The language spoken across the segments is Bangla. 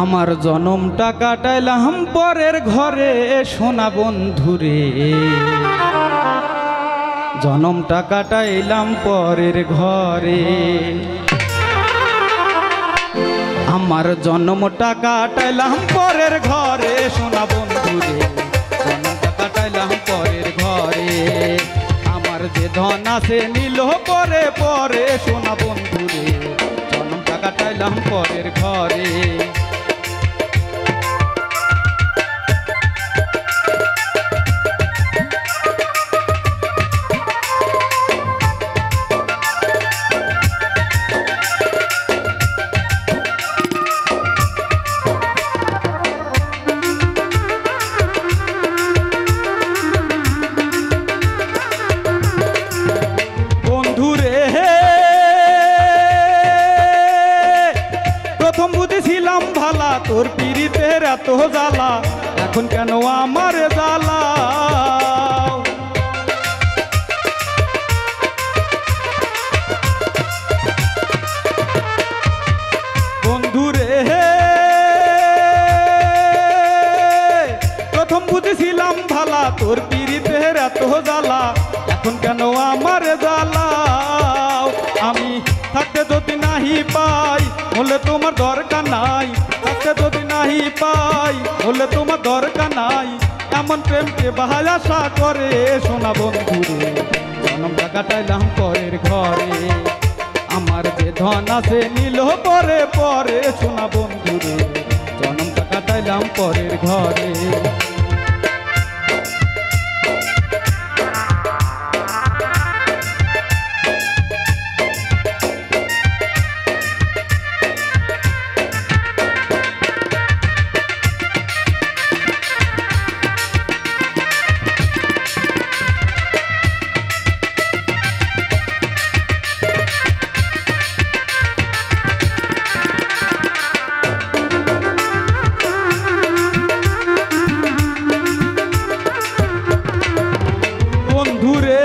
আমার জনমটা কাটাইলাম পরের ঘরে সোনা বন্ধুরে, জনমটা কাটাইলাম পরের ঘরে। আমার জন্মটা কাটাইলাম পরের ঘরে সোনা বন্ধুরে, জন্মটা কাটাইলাম পরের ঘরে। আমার যে ধন আছে নিল পরে পরে সোনা বন্ধুরে, জন্মটা কাটাইলাম পরের ঘরে। প্রথম বুঝেছিলাম ভালা তোর পীড়িতের এত জ্বালা, এখন কেন আমার জ্বালা। বন্ধুরে প্রথম বুঝেছিলাম ভালা তোর পীড়িতের এত জ্বালা, এখন কেন আমার জ্বালা। আমি থাকতে যদি নাহি পাই বলে তোমার দরকার নাই, থাকতে যদি নাহি পাই বলে তোমার দরকার নাই। এমন প্রেমকে বাহায় আশা করে সোনা বন্ধুরে, জনমটা কাটাইলাম পরের ঘরে। আমার যে ধন আছে নিল পরে পরে সোনা বন্ধুরে, জনমটা কাটাইলাম পরের ঘরে। বন্ধুরে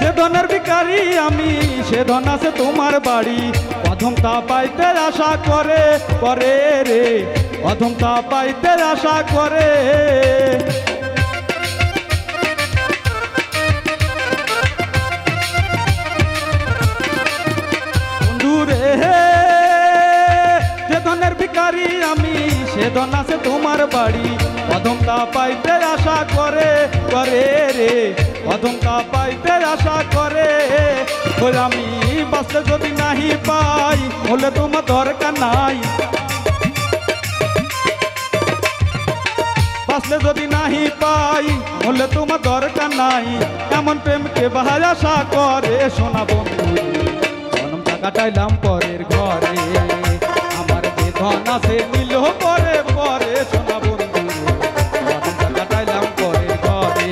যে ধনের ভিখারি আমি, সে ধন আছে তোমার বাড়ি। অধম তা পাইতে আশা করে করে রে, অধম তা পাইতে আশা করে। বন্ধুরে যে ধনের ভিখারি আমি, সে ধন আছে তোমার বাড়ি। অধম তা পাইতে আশা করে করে রে, অধম তা পাইতে আশা করে। বলে আমি বাঁচতে যদি নাহি পাই বলে তোমার দরকার নাই, বাঁচতে যদি নাহি পাই বলে তোমার দরকার নাই। এমন প্রেমকে বাহায় আশা করে সোনা বন্ধু, জনমটা কাটাইলাম পরের ঘরে। আমার যে ধন আছে নিল পরে পরে সোনা বন্ধু, জনমটা কাটাইলাম পরের ঘরে।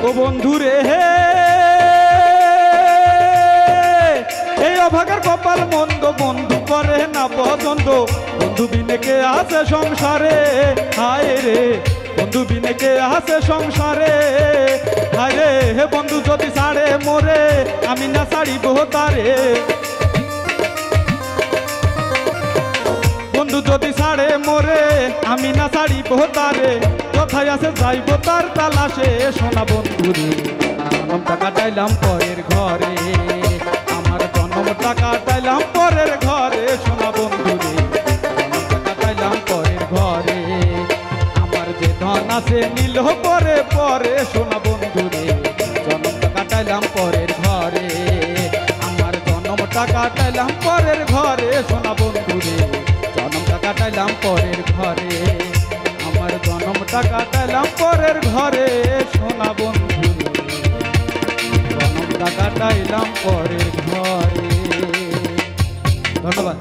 ও বন্ধুরে এই অভাগের কপাল মন্দ, বন্ধু করে না পছন্দ। বন্ধু বিনে কে আছে সংসারে, হায় রে বন্ধু বিনে কে আছে সংসারে। হায় রে হে বন্ধু যদি ছাড়ে মোরে, আমি না ছাড়িব তারে। বন্ধু যদি ছাড়ে মোরে, আমি না ছাড়িব তারে। কোথায় আছে যাইব তার তালাশে সোনা বন্ধুরে, জনমটা কাটাইলাম পরের ঘরে। আমার জন্মটা কাটাইলাম পরের ঘরে সোনা বন্ধুরে, জন্মটা কাটাইলাম পরের ঘরে। আমার যে ধন আছে নিল পরে পরে সোনা বন্ধুরে, জন্মটা কাটাইলাম পরের ঘরে। আমার জন্মটা কাটাইলাম পরের ঘরে সোনা বন্ধুরে, জন্মটা কাটাইলাম পরের ঘরে। আমার জন্মটা কাটাইলাম পরের ঘরে সোনা বন্ধু, জন্মটা কাটাইলাম পরের ঘরে। ধন্যবাদ।